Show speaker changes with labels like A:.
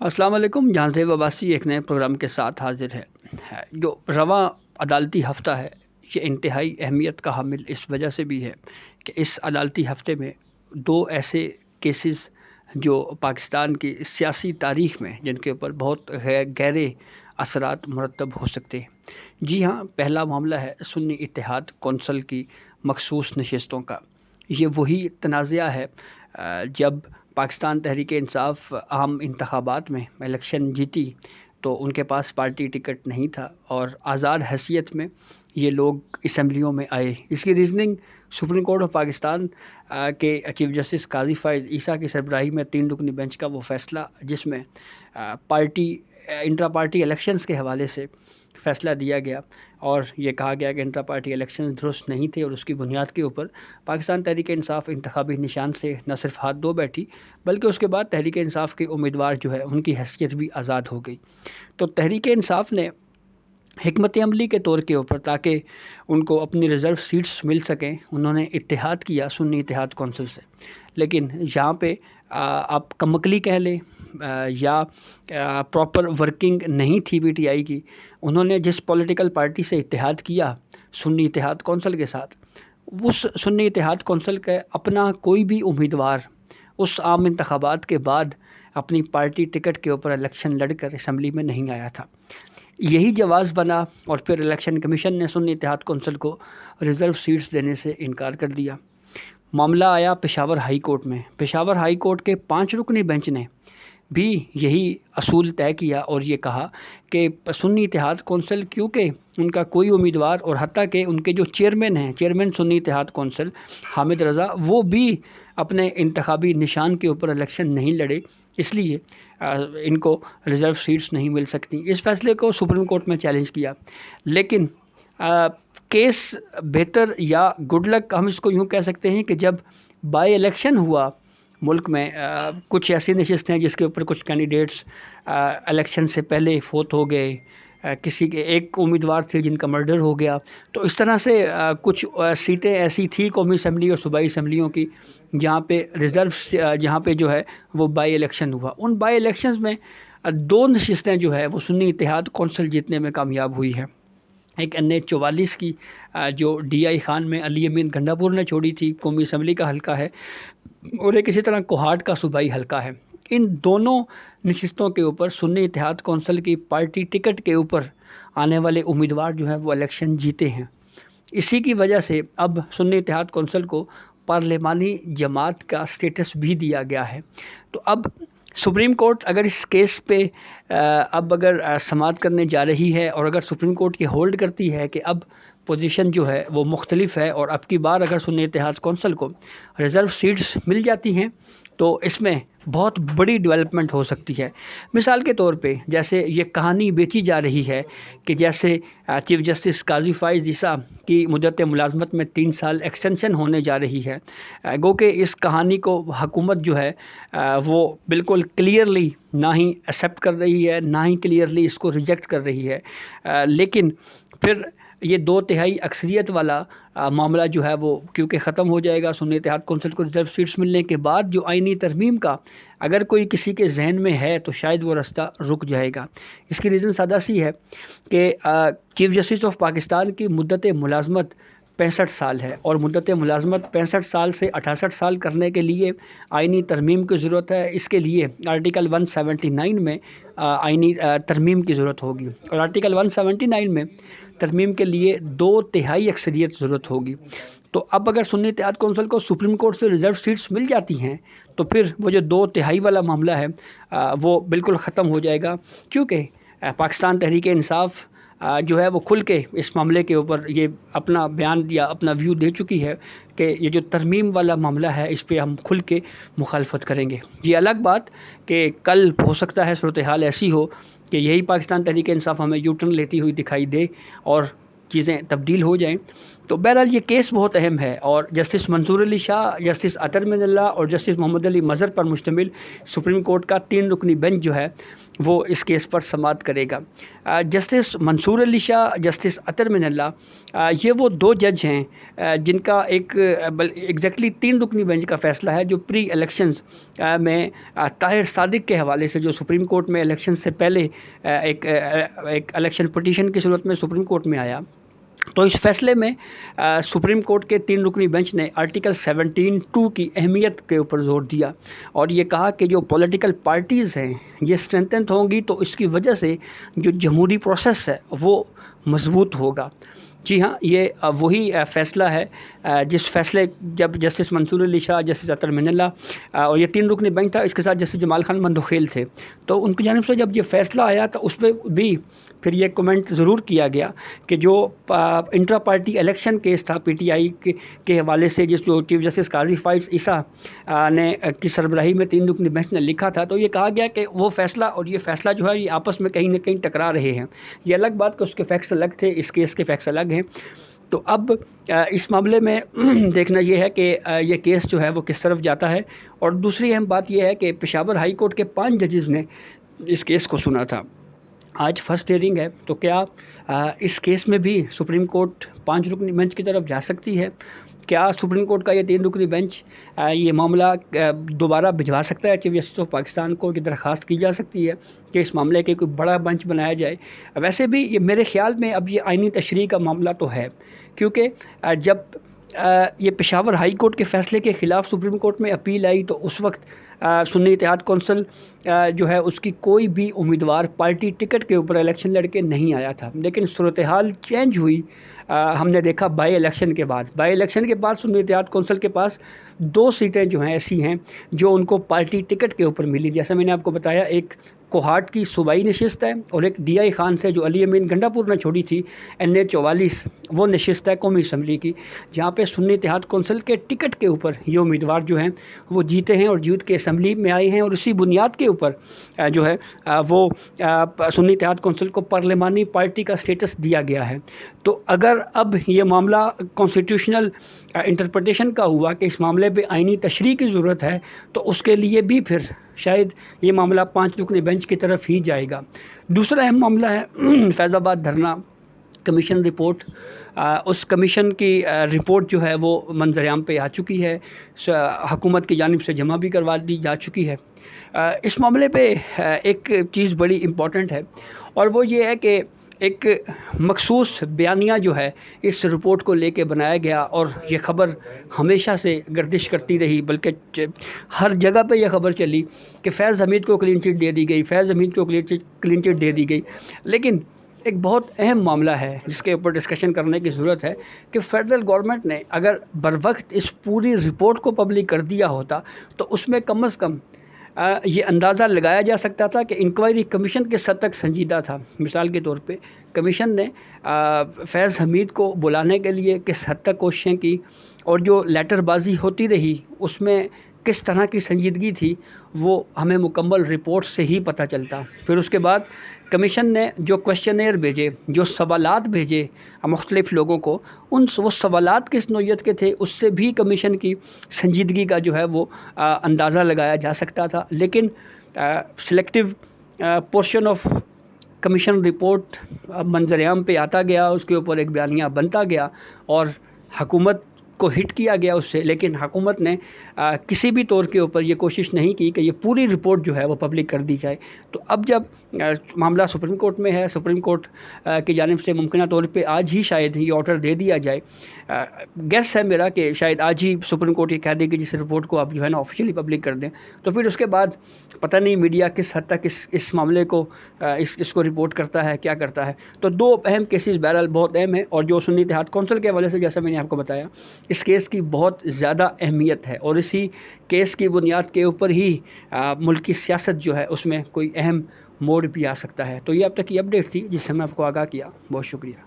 A: अस्सलाम वालेकुम। जहांज़ेब अब्बासी एक नए प्रोग्राम के साथ हाजिर है। जो रवा अदालती हफ़्ता है, ये इंतहाई अहमियत का हामिल इस वजह से भी है कि इस अदालती हफ़्ते में दो ऐसे केसेस जो पाकिस्तान की सियासी तारीख़ में जिनके ऊपर बहुत गहरे असरात मुरतब हो सकते हैं। जी हाँ, पहला मामला है सुन्नी इत्तेहाद कौंसल की मखसूस नशस्तों का। ये वही तनाज़ा है जब पाकिस्तान तहरीक-ए-इंसाफ़ आम इंतखाबात में इलेक्शन जीती तो उनके पास पार्टी टिकट नहीं था और आज़ाद हैसियत में ये लोग असम्बलियों में आए। इसकी reasoning supreme court of Pakistan के चीफ जस्टिस काज़ी फ़ाइज़ ईसा की सरबराही में 3 रुकनी बेंच का वो फ़ैसला जिसमें पार्टी इंट्रा पार्टी इलेक्शंस के हवाले से फ़ैसला दिया गया और ये कहा गया कि इंट्रा पार्टी इलेक्शंस दुरुस्त नहीं थे और उसकी बुनियाद के ऊपर पाकिस्तान तहरीक-ए-इंसाफ़ इंतखाबी निशान से न सिर्फ हाथ धो बैठी बल्कि उसके बाद तहरीक-ए-इंसाफ़ के उम्मीदवार जो है उनकी हैसियत भी आज़ाद हो गई। तो तहरीक-ए-इंसाफ़ ने हिकमत अमली के तौर के ऊपर ताकि उनको अपनी रिज़र्व सीट्स मिल सकें, उन्होंने इत्तेहाद किया सुन्नी इत्तेहाद कौंसिल से। लेकिन यहाँ पे आप कमकली कह लें या प्रॉपर वर्किंग नहीं थी पीटीआई की। उन्होंने जिस पॉलिटिकल पार्टी से इत्तेहाद किया सुन्नी इत्तेहाद कौंसिल के साथ, उस सुन्नी इत्तेहाद कौंसिल का अपना कोई भी उम्मीदवार उस आम इंतखाबात के बाद अपनी पार्टी टिकट के ऊपर इलेक्शन लड़कर असम्बली में नहीं आया था। यही जवाज़ बना और फिर इलेक्शन कमीशन ने सुन्नी इत्तेहाद कौंसिल को रिज़र्व सीट्स देने से इनकार कर दिया। मामला आया पेशावर हाई कोर्ट में। पेशावर हाई कोर्ट के 5 रुकनी बेंच ने भी यही असूल तय किया और ये कहा कि सुन्नी इत्तेहाद कौंसिल क्योंकि उनका कोई उम्मीदवार और हत्ता कि उनके जो चेयरमैन हैं, चेयरमैन सुन्नी इत्तेहाद कौंसिल हामिद रज़ा, वो भी अपने इंतखाबी निशान के ऊपर इलेक्शन नहीं लड़े, इसलिए इनको रिज़र्व सीट्स नहीं मिल सकती। इस फैसले को सुप्रीम कोर्ट में चैलेंज किया, लेकिन केस बेहतर या गुड लक हम इसको यूँ कह सकते हैं कि जब बाई इलेक्शन हुआ मुल्क में कुछ ऐसी नशिस्त हैं जिसके ऊपर कुछ कैंडिडेट्स इलेक्शन से पहले फोत हो गए, किसी के एक उम्मीदवार थे जिनका मर्डर हो गया। तो इस तरह से कुछ सीटें ऐसी थी कौमी असम्बली और सूबाई असम्बलियों की जहाँ पे रिज़र्व जहाँ पे जो है वो बाई इलेक्शन हुआ। उन बाई इलेक्शंस में 2 नशिस्तें जो है वो सुन्नी इत्तेहाद कौंसिल जीतने में कामयाब हुई है। एक NH 44 की जो DI खान में अली अमीन गंडापुर ने छोड़ी थी, कौमी असम्बली का हल्का है, और एक इसी तरह कोहाट का सूबाई हल्का है। इन दोनों नशिस्तों के ऊपर सुन्नी इत्तेहाद कौंसिल की पार्टी टिकट के ऊपर आने वाले उम्मीदवार जो हैं वो इलेक्शन जीते हैं। इसी की वजह से अब सुन्नी इत्तेहाद कौंसिल को पार्लिमानी जमात का स्टेटस भी दिया गया है। तो अब सुप्रीम कोर्ट अगर इस केस पे अब अगर समाअत करने जा रही है और अगर सुप्रीम कोर्ट ये होल्ड करती है कि अब पोजीशन जो है वो मुख्तलिफ है और अब की बार अगर सुन्नी इत्तेहाद कौंसिल को रिज़र्व सीट्स मिल जाती हैं तो इसमें बहुत बड़ी डेवलपमेंट हो सकती है। मिसाल के तौर पे जैसे ये कहानी बेची जा रही है कि जैसे चीफ जस्टिस काज़ी फ़ाइज़ ईसा की मुद्दत मुलाजमत में 3 साल एक्सटेंशन होने जा रही है, गो कि इस कहानी को हुकूमत जो है वो बिल्कुल क्लियरली ना ही एक्सेप्ट कर रही है, ना ही क्लियरली इसको रिजेक्ट कर रही है। लेकिन फिर ये 2/3 अक्सरियत वाला मामला जो है वो क्योंकि ख़त्म हो जाएगा सुन्नी इत्तेहाद कौंसिल को रिज़र्व सीट्स मिलने के बाद, जो आइनी तरमीम का अगर कोई किसी के जहन में है तो शायद वो रास्ता रुक जाएगा। इसकी रीज़न सादा सी है कि चीफ जस्टिस ऑफ पाकिस्तान की मुद्दत मुलाजमत 65 साल है और मुद्दत मुलाजमत 65 साल से 68 साल करने के लिए आइनी तरमीम की ज़रूरत है। इसके लिए आर्टिकल 179 में आइनी तरमीम की ज़रूरत होगी और आर्टिकल 179 में तरमीम के लिए 2/3 अक्सरियत ज़रूरत होगी। तो अब अगर सुन्नी इत्तेहाद कौंसिल को सुप्रीम कोर्ट से रिज़र्व सीट्स मिल जाती हैं तो फिर वो जो 2/3 वाला मामला है वो बिल्कुल ख़त्म हो जाएगा, क्योंकि पाकिस्तान तहरीक-ए-इंसाफ़ जो है वो खुल के इस मामले के ऊपर ये अपना बयान या अपना व्यू दे चुकी है कि ये जो तरमीम वाला मामला है इस पे हम खुल के मुखालफत करेंगे। ये अलग बात कि कल हो सकता है सूरत हाल ऐसी हो कि यही पाकिस्तान तहरीक इंसाफ हमें यू टर्न लेती हुई दिखाई दे और चीज़ें तब्दील हो जाएं, तो बहरहाल ये केस बहुत अहम है और जस्टिस मंसूर अली शाह, जस्टिस अतर मिनल्ला और जस्टिस मोहम्मद अली मज़हर पर मुश्तमिल सुप्रीम कोर्ट का 3 रुकनी बेंच जो है वो इस केस पर समाअत करेगा। जस्टिस मंसूर अली शाह, जस्टिस अतर मिनल्ला, ये वो 2 जज हैं जिनका एक एग्जैक्टली 3 रुकनी बेंच का फ़ैसला है जो प्री इलेक्शंस में ताहिर सादिक के हवाले से, जो सुप्रीम कोर्ट में इलेक्शन से पहले एक इलेक्शन पिटीशन की सूरत में सुप्रीम कोर्ट में आया। तो इस फैसले में सुप्रीम कोर्ट के 3 रुकनी बेंच ने आर्टिकल 17(2) की अहमियत के ऊपर जोर दिया और ये कहा कि जो पॉलिटिकल पार्टीज़ हैं ये स्ट्रेंथन होंगी तो इसकी वजह से जो जमहूरी प्रोसेस है वो मजबूत होगा। जी हाँ, ये वही फ़ैसला है जिस फैसले जब जस्टिस मंसूर अली शाह, जस्टिस अतर मिनल्ला और ये 3 रुकनी बेंच था, इसके साथ जस्टिस जमाल खान मंदोखेल थे, तो उनकी जानिब से जब ये फ़ैसला आया तो उस पर भी फिर ये कमेंट ज़रूर किया गया कि जो इंट्रा पार्टी इलेक्शन केस था पीटीआई के हवाले से, जो चीफ जस्टिस काजी फाइज ईसा ने की सरबराही में 3 रुकनी बेंच ने लिखा था, तो ये कहा गया कि वो फ़ैसला और ये फ़ैसला जो है ये आपस में कहीं ना कहीं टकरा रहे हैं। ये अलग बात कि उसके फैक्ट्स अलग थे, इस केस के फैक्ट्स अलग हैं। तो अब इस मामले में देखना ये है कि ये केस जो है वो किस तरफ जाता है। और दूसरी अहम बात यह है कि पेशावर हाई कोर्ट के 5 जजेस ने इस केस को सुना था। आज फर्स्ट हियरिंग है, तो क्या इस केस में भी सुप्रीम कोर्ट 5 रुकनी बेंच की तरफ जा सकती है? क्या सुप्रीम कोर्ट का ये 3 रुकनी बेंच ये मामला दोबारा भिजवा सकता है चीफ जस्टिस ऑफ पाकिस्तान को? ये दरख्वास्त की जा सकती है कि इस मामले के कोई बड़ा बेंच बनाया जाए। वैसे भी ये मेरे ख्याल में अब ये आइनी तशरीह का मामला तो है, क्योंकि जब ये पेशावर हाई कोर्ट के फ़ैसले के ख़िलाफ़ सुप्रीम कोर्ट में अपील आई तो उस वक्त सुन्नी इत्तेहाद कौंसिल जो है उसकी कोई भी उम्मीदवार पार्टी टिकट के ऊपर इलेक्शन लड़के नहीं आया था। लेकिन सूरत हाल चेंज हुई, हमने देखा बाई इलेक्शन के बाद सुन्नी इत्तेहाद कौंसिल के पास 2 सीटें जो हैं ऐसी हैं जो उनको पार्टी टिकट के ऊपर मिली। जैसा मैंने आपको बताया, एक कोहाट की सूबाई नशिस्त है और एक DI खान से जो अली अमीन गंडापुर ने छोड़ी थी NA 44 वो नशिस्त है कौमी असम्बली की, जहाँ पे सुन्नी इत्तेहाद कौंसिल के टिकट के ऊपर ये उम्मीदवार जो हैं वो जीते हैं और जीत के असम्बली में आए हैं। और उसी बुनियाद के ऊपर जो है वो सुन्नी इत्तेहाद कौंसिल को पार्लिमानी पार्टी का स्टेटस दिया गया है। तो अगर अब ये मामला कॉन्स्टिट्यूशनल इंटरप्रिटेशन का हुआ कि इस मामले पे आइनी तशरीह की ज़रूरत है, तो उसके लिए भी फिर शायद ये मामला 5 रुकनी बेंच की तरफ ही जाएगा। दूसरा अहम मामला है फैज़ाबाद धरना कमीशन रिपोर्ट। उस कमीशन की रिपोर्ट जो है वो मंजर-ए-आम पे आ चुकी है, हुकूमत की जानिब से जमा भी करवा दी जा चुकी है। इस मामले पे एक चीज़ बड़ी इम्पॉर्टेंट है और वो ये है कि एक मखसूस बयानिया जो है इस रिपोर्ट को लेके बनाया गया और ये ख़बर हमेशा से गर्दिश करती रही, बल्कि हर जगह पे यह ख़बर चली कि फैज़ हमीद को क्लीन चिट दे दी गई, फैज़ हमीद को क्लीन चिट दे दी गई। लेकिन एक बहुत अहम मामला है जिसके ऊपर डिस्कशन करने की ज़रूरत है कि फ़ेडरल गवर्नमेंट ने अगर बरवक्त इस पूरी रिपोर्ट को पब्लिक कर दिया होता तो उसमें कम से कम ये अंदाज़ा लगाया जा सकता था कि इंक्वायरी कमीशन किस हद तक संजीदा था। मिसाल के तौर पे कमीशन ने फैज़ हमीद को बुलाने के लिए किस हद तक कोशिशें की और जो लेटरबाजी होती रही उसमें किस तरह की संजीदगी थी वो हमें मुकम्मल रिपोर्ट से ही पता चलता। फिर उसके बाद कमीशन ने जो क्वेश्चनेयर भेजे, जो सवालात भेजे मुख्तलिफ़ लोगों को, वो सवालात किस नौइयत के थे उससे भी कमीशन की संजीदगी का जो है वो अंदाज़ा लगाया जा सकता था। लेकिन selective portion of commission report मंजर-ए-आम पे आता गया, उसके ऊपर एक बयानिया बनता गया और हुकूमत को हिट किया गया उससे। लेकिन हुकूमत ने किसी भी तौर के ऊपर ये कोशिश नहीं की कि ये पूरी रिपोर्ट जो है वो पब्लिक कर दी जाए। तो अब जब मामला सुप्रीम कोर्ट में है, सुप्रीम कोर्ट की जानिब से मुमकिन तौर पे आज ही शायद ये ऑर्डर दे दिया जाए। गेस है मेरा कि शायद आज ही सुप्रीम कोर्ट ये कह देगी जिस रिपोर्ट को आप जो है ना ऑफिशियली पब्लिक कर दें। तो फिर उसके बाद पता नहीं मीडिया किस हद तक इस मामले को इसको रिपोर्ट करता है, क्या करता है। तो 2 अहम केसेस बहरहाल बहुत अहम है और जो सुन्नी इत्तेहाद कौंसिल के हवाले से जैसा मैंने आपको बताया इस केस की बहुत ज़्यादा अहमियत है और इसी केस की बुनियाद के ऊपर ही मुल्क की सियासत जो है उसमें कोई अहम मोड़ भी आ सकता है। तो ये अब तक की अपडेट थी जिससे मैं आपको आगाह किया। बहुत शुक्रिया।